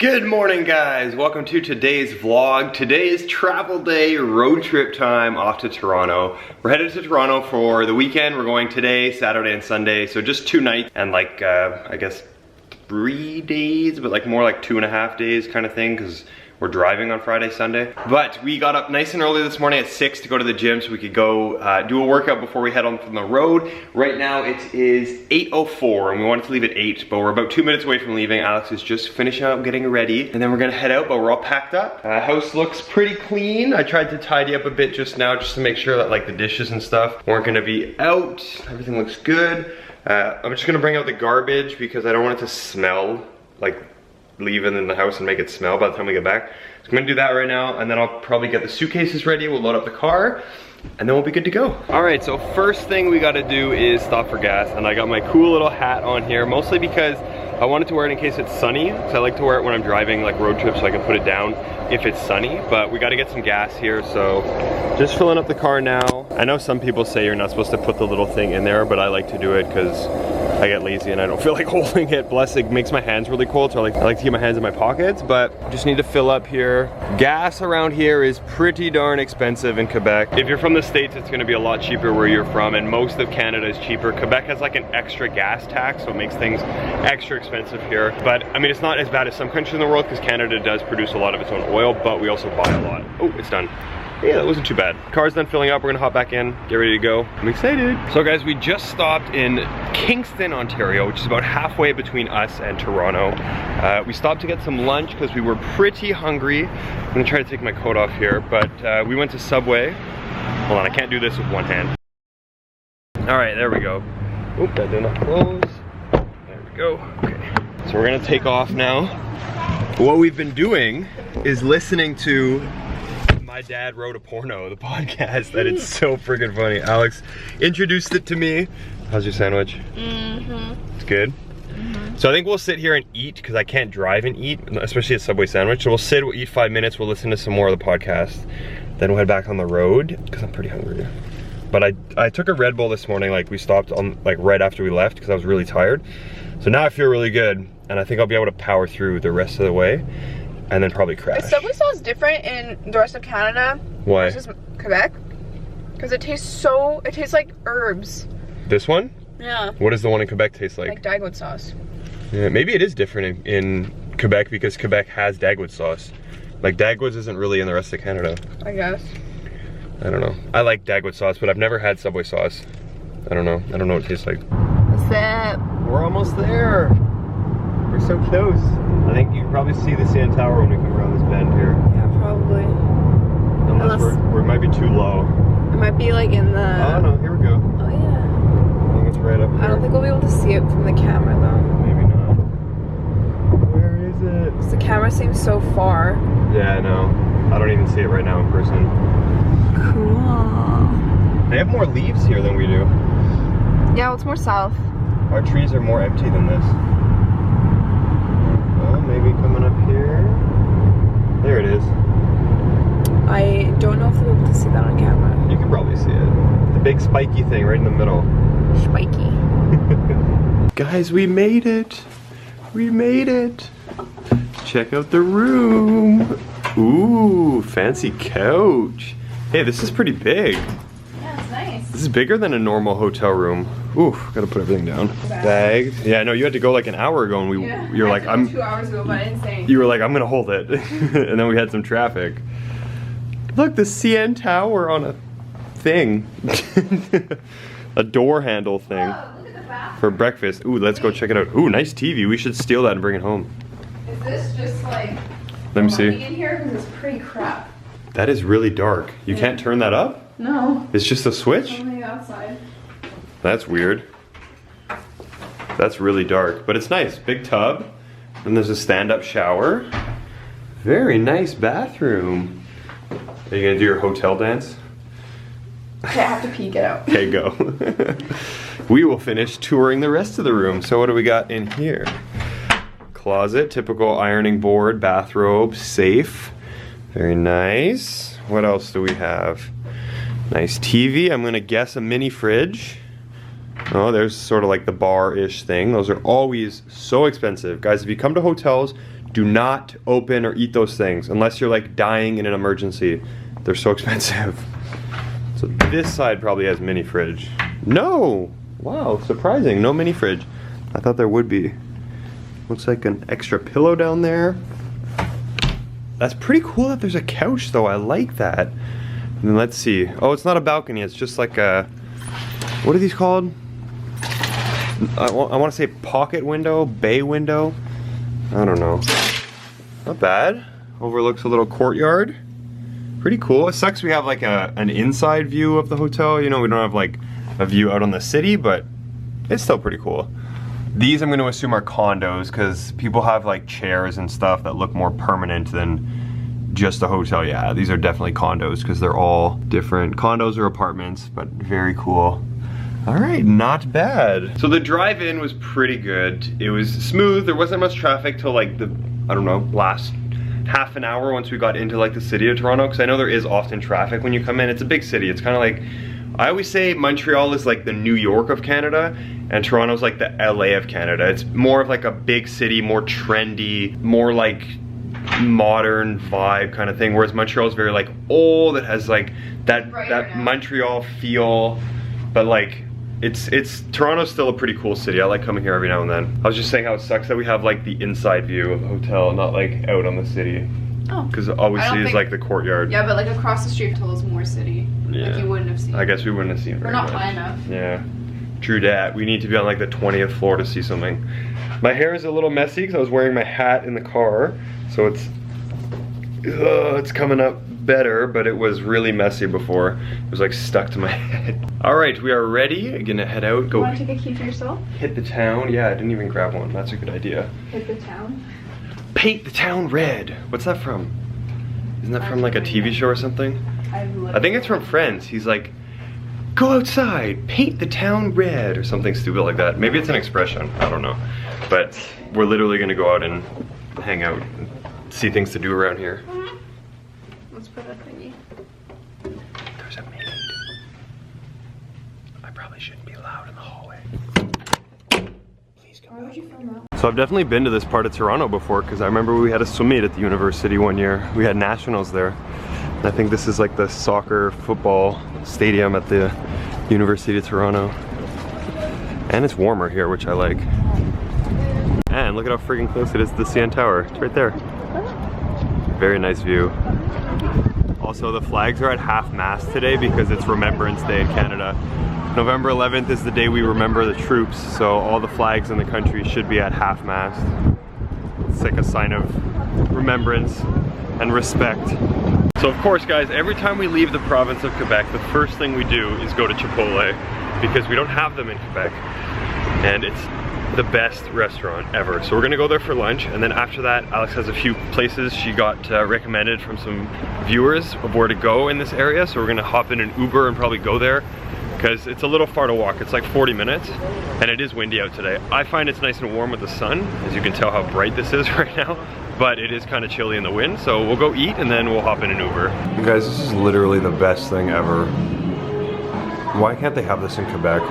Good morning, guys. Welcome to today's vlog. Today is travel day, road trip time off to Toronto. We're headed to Toronto for the weekend. We're going today, Saturday and Sunday. So just 2 nights and like, I guess 3 days, but like more like 2.5 days kind of thing, because we're driving on Friday, Sunday. But we got up nice and early this morning at 6 to go to the gym so we could go do a workout before we head on from the road. Right now it is 8:04 and we wanted to leave at 8, but we're about 2 minutes away from leaving. Alex is just finishing up getting ready and then we're gonna head out, but we're all packed up. House looks pretty clean. I tried to tidy up a bit just now just to make sure that like the dishes and stuff weren't gonna be out. Everything looks good. I'm just gonna bring out the garbage because I don't want it to smell like leaving in the house and make it smell by the time we get back. So I'm gonna do that right now and then I'll probably get the suitcases ready. We'll load up the car and then we'll be good to go. All right, so first thing we gotta do is stop for gas, and I got my cool little hat on here, mostly because I wanted to wear it in case it's sunny. So I like to wear it when I'm driving like road trips so I can put it down if it's sunny, but we gotta get some gas here. So just filling up the car now. I know some people say you're not supposed to put the little thing in there, but I like to do it because I get lazy and I don't feel like holding it. Plus it makes my hands really cold, so I like to keep my hands in my pockets, but just need to fill up here. Gas around here is pretty darn expensive in Quebec. If you're from the States, it's gonna be a lot cheaper where you're from, and most of Canada is cheaper. Quebec has like an extra gas tax, so it makes things extra expensive here. But I mean, it's not as bad as some countries in the world because Canada does produce a lot of its own oil, but we also buy a lot. Oh, it's done. Yeah, that wasn't too bad. Car's done filling up. We're gonna hop back in, get ready to go. I'm excited. So guys, we just stopped in Kingston, Ontario, which is about halfway between us and Toronto. We stopped to get some lunch because we were pretty hungry. I'm gonna try to take my coat off here, but we went to Subway. Hold on, I can't do this with one hand. All right, there we go. Oop, that did not close. There we go, okay. So we're gonna take off now. What we've been doing is listening to My Dad Wrote a Porno, the podcast. That it's so freaking funny. Alex introduced it to me. How's your sandwich? It's good? So I think we'll sit here and eat because I can't drive and eat, especially a Subway sandwich. So we'll sit, we'll eat 5 minutes, we'll listen to some more of the podcast. Then we'll head back on the road because I'm pretty hungry. But I took a Red Bull this morning, like we stopped on like right after we left because I was really tired. So now I feel really good and I think I'll be able to power through the rest of the way and then probably crash. Is Subway sauce different in the rest of Canada? Why? Versus Quebec? Because it tastes like herbs. This one? Yeah. What does the one in Quebec taste like? Like Dagwood sauce. Yeah, maybe it is different in Quebec because Quebec has Dagwood sauce. Like Dagwood's isn't really in the rest of Canada. I guess. I don't know. I like Dagwood sauce, but I've never had Subway sauce. I don't know what it tastes like. What's that? We're almost there. We're so close. I think you can probably see the CN Tower when we come around this bend here. Yeah, probably. Unless we might be too low. It might be like in the... Oh no, here we go. Oh yeah. I think it's right up there. I don't think we'll be able to see it from the camera though. Maybe not. Where is it? Because the camera seems so far. Yeah, I know. I don't even see it right now in person. Cool. They have more leaves here than we do. Yeah, well, it's more south. Our trees are more empty than this. Oh, maybe coming up here. There it is. I don't know if we'll be able to see that on camera. You can probably see it. The big spiky thing right in the middle. Spiky. Guys, we made it. We made it. Check out the room. Ooh, fancy couch. Hey, this is pretty big. Yeah, it's nice. This is bigger than a normal hotel room. Ooh, gotta put everything down. Bags. Yeah, I know you had to go like an hour ago, and you're like, I'm 2 hours ago, but I didn't say. You were like, I'm gonna hold it, and then we had some traffic. Look, the CN Tower on a thing, a door handle thing. Oh, look at the bathroom. For breakfast. Ooh, let's go check it out. Ooh, nice TV. We should steal that and bring it home. Is this just like? Let me see. In here because it's pretty crap. That is really dark. You can't turn that up? No. It's just a switch? Only outside. That's weird. That's really dark, but it's nice. Big tub, and there's a stand-up shower. Very nice bathroom. Are you gonna do your hotel dance? Okay, I have to pee, get out. Okay, go. We will finish touring the rest of the room. So what do we got in here? Closet, typical ironing board, bathrobe, safe. Very nice. What else do we have? Nice TV. I'm gonna guess a mini fridge. Oh, there's sort of like the bar-ish thing. Those are always so expensive. Guys, if you come to hotels, Do not open or eat those things unless you're like dying in an emergency. They're so expensive. So this side probably has mini fridge. No! Wow, surprising. No mini fridge. I thought there would be. Looks like an extra pillow down there. That's pretty cool that there's a couch though. I like that. And then let's see. Oh, it's not a balcony. It's just like a, what are these called? I want to say pocket window, bay window. I don't know. Not bad. Overlooks a little courtyard. Pretty cool. It sucks we have like an inside view of the hotel. You know, we don't have like a view out on the city, but it's still pretty cool. These I'm going to assume are condos because people have like chairs and stuff that look more permanent than just a hotel. Yeah, these are definitely condos because they're all different. Condos or apartments, but very cool. All right, not bad. So the drive-in was pretty good. It was smooth. There wasn't much traffic till like the, I don't know, last half an hour once we got into like the city of Toronto, because I know there is often traffic when you come in. It's a big city. It's kind of like, I always say Montreal is like the New York of Canada and Toronto's like the LA of Canada. It's more of like a big city, more trendy, more like modern vibe kind of thing, whereas Montreal is very like old. It has like that Montreal feel, but like Toronto's still a pretty cool city. I like coming here every now and then. I was just saying how it sucks that we have like the inside view of the hotel, not like out on the city. Oh. Because all we see is like the courtyard. Yeah, but like across the street till is more city. Yeah. Like you wouldn't have seen. I guess we wouldn't have seen. We're not high enough. Yeah. True that. We need to be on like the 20th floor to see something. My hair is a little messy because I was wearing my hat in the car, so it's coming up better, but it was really messy before. It was like stuck to my head. All right, we are ready. Gonna head out. Go. You want to take a key for yourself? Hit the town. Yeah, I didn't even grab one. That's a good idea. Hit the town. Paint the town red. What's that from? Isn't that from like a TV show or something? I think it's from Friends. He's like, go outside, paint the town red, or something stupid like that. Maybe it's an expression. I don't know. But we're literally gonna go out and hang out and see things to do around here. Let's put a thingy. There's a maid. I probably shouldn't be loud in the hallway. Please come. Why would you film that? So I've definitely been to this part of Toronto before because I remember we had a swim meet at the university one year. We had nationals there. And I think this is like the soccer football stadium at the University of Toronto. And it's warmer here, which I like. And look at how freaking close it is to the CN Tower. It's right there. Very nice view. Also, the flags are at half-mast today because it's Remembrance Day in Canada. November 11th is the day we remember the troops, so all the flags in the country should be at half-mast. It's like a sign of remembrance and respect. So of course, guys, every time we leave the province of Quebec, the first thing we do is go to Chipotle because we don't have them in Quebec. And it's the best restaurant ever. So we're gonna go there for lunch, and then after that, Alex has a few places she got recommended from some viewers of where to go in this area. So we're gonna hop in an Uber and probably go there because it's a little far to walk. It's like 40 minutes, and it is windy out today. I find it's nice and warm with the sun, as you can tell how bright this is right now, but it is kind of chilly in the wind. So we'll go eat and then we'll hop in an Uber. You guys, this is literally the best thing ever. Why can't they have this in Quebec?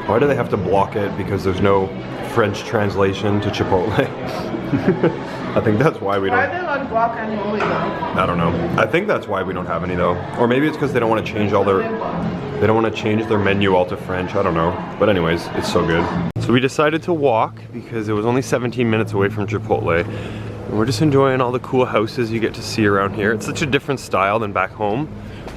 Why do they have to block it because there's no French translation to Chipotle? I think that's why we don't. Why are they allowed to block annually though? I don't know. I think that's why we don't have any though. Or maybe it's because they don't want to change all their, they don't want to change their menu all to French. I don't know. But anyways, it's so good. So we decided to walk because it was only 17 minutes away from Chipotle. And we're just enjoying all the cool houses you get to see around here. It's such a different style than back home.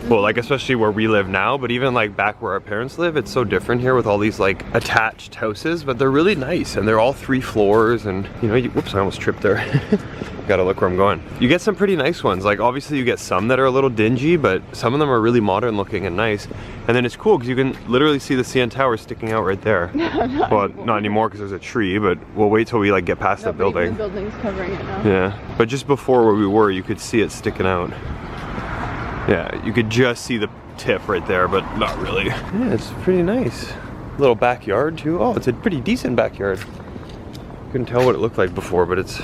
Well, like especially where we live now, but even like back where our parents live, it's so different here with all these like attached houses, but they're really nice and they're all 3 floors and you know, whoops, I almost tripped there. Gotta look where I'm going. You get some pretty nice ones. Like obviously you get some that are a little dingy, but some of them are really modern looking and nice. And then it's cool because you can literally see the CN Tower sticking out right there. Well, not anymore because there's a tree, but we'll wait till we like get past the building. The building's covering it now. Yeah, but just before where we were, you could see it sticking out. Yeah, you could just see the tip right there, but not really. Yeah, it's pretty nice. Little backyard too. Oh, it's a pretty decent backyard. Couldn't tell what it looked like before, but it's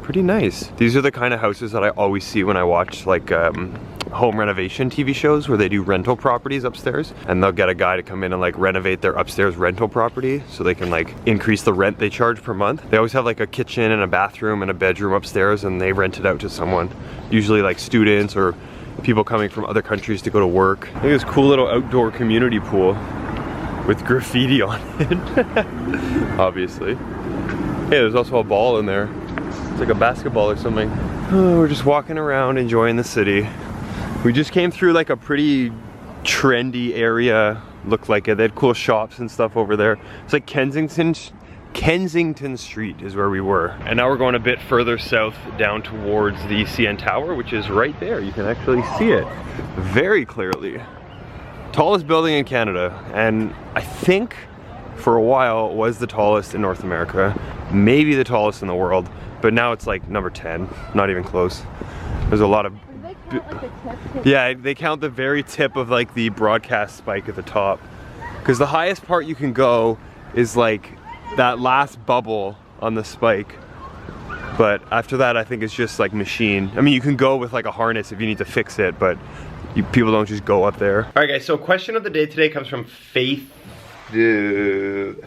pretty nice. These are the kind of houses that I always see when I watch like home renovation TV shows where they do rental properties upstairs, and they'll get a guy to come in and like renovate their upstairs rental property so they can like increase the rent they charge per month. They always have like a kitchen and a bathroom and a bedroom upstairs, and they rent it out to someone, usually like students or people coming from other countries to go to work. Look at this cool little outdoor community pool with graffiti on it. Obviously. Hey, there's also a ball in there. It's like a basketball or something. Oh, we're just walking around enjoying the city. We just came through like a pretty trendy area. Looked like it. They had cool shops and stuff over there. It's like Kensington Street is where we were. And now we're going a bit further south down towards the CN Tower, which is right there. You can actually see it very clearly. Tallest building in Canada, and I think for a while was the tallest in North America, maybe the tallest in the world, but now it's like number 10, not even close. There's a lot of... Yeah, they count the very tip of like the broadcast spike at the top. Because the highest part you can go is like that last bubble on the spike. But after that, I think it's just like machine. I mean, you can go with like a harness if you need to fix it, but people don't just go up there. All right, guys, so question of the day today comes from Faith Bublitz.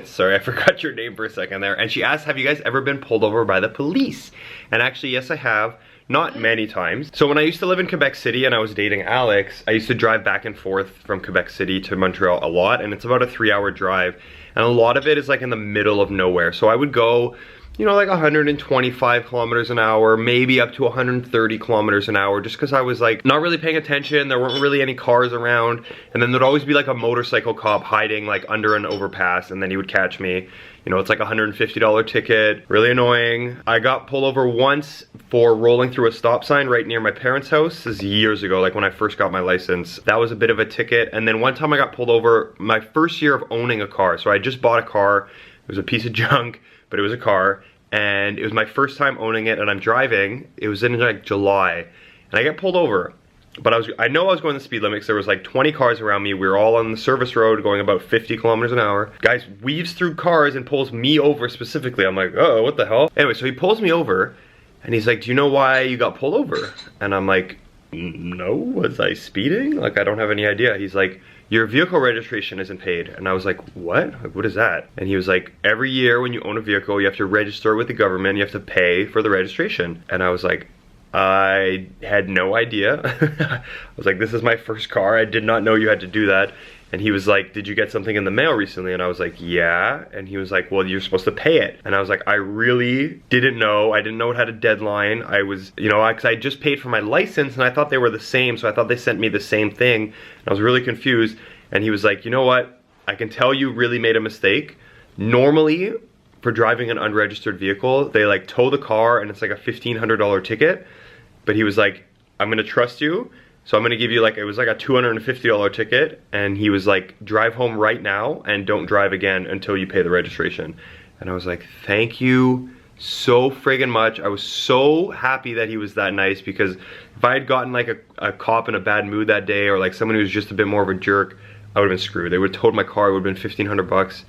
Sorry, I forgot your name for a second there. And she asked, have you guys ever been pulled over by the police? And actually, yes, I have. Not many times. So when I used to live in Quebec City and I was dating Alex, I used to drive back and forth from Quebec City to Montreal a lot, and it's about a 3-hour drive. And a lot of it is like in the middle of nowhere. So I would go, you know, like 125 kilometers an hour, maybe up to 130 kilometers an hour, just because I was like not really paying attention. There weren't really any cars around, and then there'd always be like a motorcycle cop hiding like under an overpass, and then he would catch me. You know, it's like a $150 ticket, really annoying. I got pulled over once for rolling through a stop sign right near my parents' house. This is years ago, like when I first got my license. That was a bit of a ticket. And then one time I got pulled over my first year of owning a car. So I just bought a car. It was a piece of junk, but it was a car. And it was my first time owning it, and I'm driving. It was in like July, and I get pulled over. But I know I was going the speed limit because there was like 20 cars around me. We were all on the service road going about 50 kilometers an hour. Guy weaves through cars and pulls me over specifically. I'm like, oh, what the hell? Anyway, so he pulls me over, and he's like, do you know why you got pulled over? And I'm like, no, was I speeding? Like, I don't have any idea. He's like, your vehicle registration isn't paid. And I was like, what? Like, what is that? And he was like, every year when you own a vehicle, you have to register with the government. You have to pay for the registration. And I was like, I had no idea. I was like, this is my first car. I did not know you had to do that. And he was like, did you get something in the mail recently? And I was like, yeah. And he was like, well, you're supposed to pay it. And I was like, I really didn't know. I didn't know it had a deadline. I was, you know, because I just paid for my license and I thought they were the same. So I thought they sent me the same thing. And I was really confused. And he was like, you know what? I can tell you really made a mistake. Normally, for driving an unregistered vehicle, they like tow the car and it's like a $1,500 ticket. But he was like, I'm gonna trust you. So I'm gonna give you like, it was like a $250 ticket. And he was like, drive home right now and don't drive again until you pay the registration. And I was like, thank you so friggin' much. I was so happy that he was that nice, because if I had gotten like a cop in a bad mood that day, or like someone who was just a bit more of a jerk, I would've been screwed. They would've towed my car, it would've been $1,500.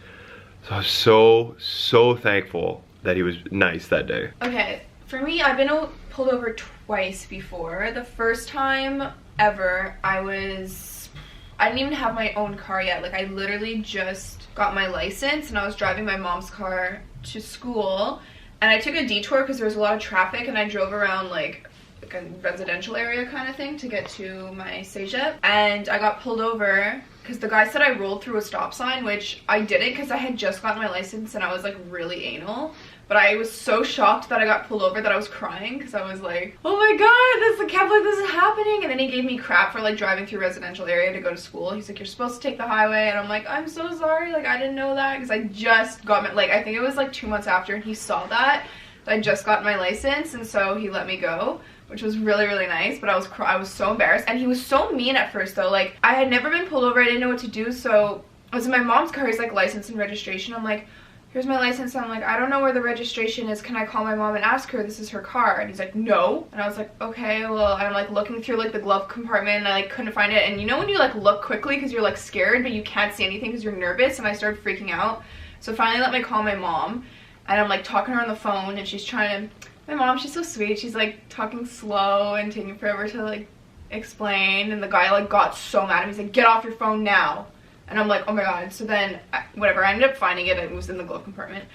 So I was so thankful that he was nice that day. Okay, for me, I've been pulled over twice before. The first time ever, I didn't even have my own car yet. Like, I literally just got my license and I was driving my mom's car to school, and I took a detour because there was a lot of traffic, and I drove around like a residential area kind of thing to get to my cégep, and I got pulled over because the guy said I rolled through a stop sign, which I didn't because I had just gotten my license and I was like really anal. But I was so shocked that I got pulled over that I was crying, because I was like, oh my god, I can't believe this is happening. And then he gave me crap for like driving through residential area to go to school. He's like, you're supposed to take the highway. And I'm like, I'm so sorry, like I didn't know that, because I just got my, like I think it was like 2 months after, and he saw that I just got my license, and so he let me go, which was really, really nice. But I was so embarrassed, and he was so mean at first though. Like, I had never been pulled over, I didn't know what to do, so I was in my mom's car. He's like, license and registration. I'm like, here's my license. I'm like, I don't know where the registration is. Can I call my mom and ask her? This is her car. And he's like, no. And I was like, okay, well, I'm like looking through like the glove compartment, and I like couldn't find it. And you know when you like look quickly because you're like scared, but you can't see anything because you're nervous, and I started freaking out. So finally let me call my mom. and I'm like talking to her on the phone, and she's trying to, my mom, she's so sweet, she's like talking slow and taking forever to like explain, and the guy like got so mad, he's like, get off your phone now. And I'm like, oh my god. So then whatever, I ended up finding it, it was in the glove compartment,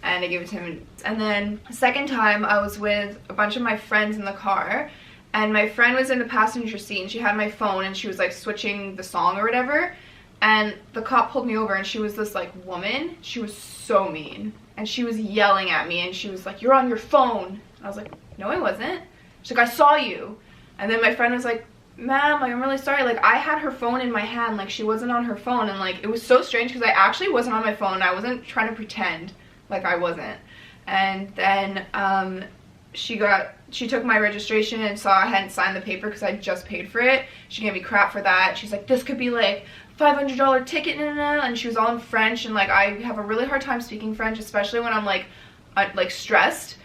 and I gave it to him. And then the second time I was with a bunch of my friends in the car, and my friend was in the passenger seat, and she had my phone, and she was like switching the song or whatever, and the cop pulled me over, and she was this like woman, she was so mean, and she was yelling at me, and she was like, you're on your phone. And I was like, no I wasn't. She's like, I saw you. And then my friend was like, ma'am, like, I'm really sorry, like I had her phone in my hand, like she wasn't on her phone. And like it was so strange because I actually wasn't on my phone, I wasn't trying to pretend like I wasn't. And then she took my registration and saw I hadn't signed the paper because I just paid for it. She gave me crap for that. She's like, this could be like $500 ticket, and she was all in French, and like I have a really hard time speaking French, especially when I'm like stressed.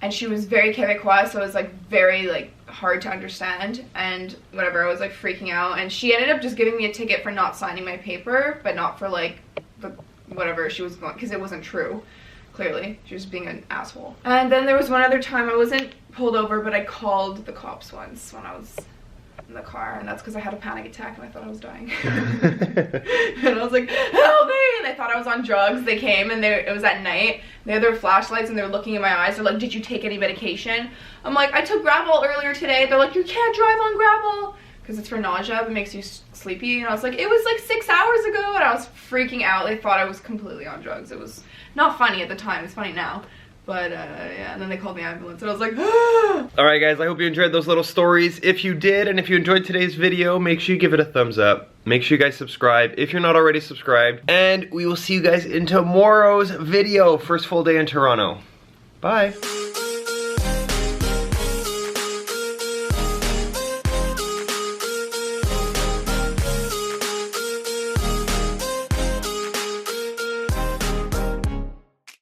And she was very Quebecois, so it was like very like hard to understand, and whatever, I was like freaking out. And she ended up just giving me a ticket for not signing my paper, but not for like the whatever she was going, because it wasn't true. Clearly, she was being an asshole. And then there was one other time I wasn't pulled over, but I called the cops once when I was in the car, and that's because I had a panic attack and I thought I was dying. And I was like, help me! And they thought I was on drugs. They came, and it was at night. They had their flashlights, and they were looking in my eyes. They're like, did you take any medication? I'm like, I took Gravol earlier today. They're like, you can't drive on Gravol because it's for nausea, it makes you sleepy. And I was like, it was like 6 hours ago, and I was freaking out. They thought I was completely on drugs. It was not funny at the time. It's funny now. But yeah, and then they called the ambulance, and I was like, ah! Alright guys, I hope you enjoyed those little stories. If you did, and if you enjoyed today's video, make sure you give it a thumbs up. Make sure you guys subscribe if you're not already subscribed. And we will see you guys in tomorrow's video. First full day in Toronto. Bye.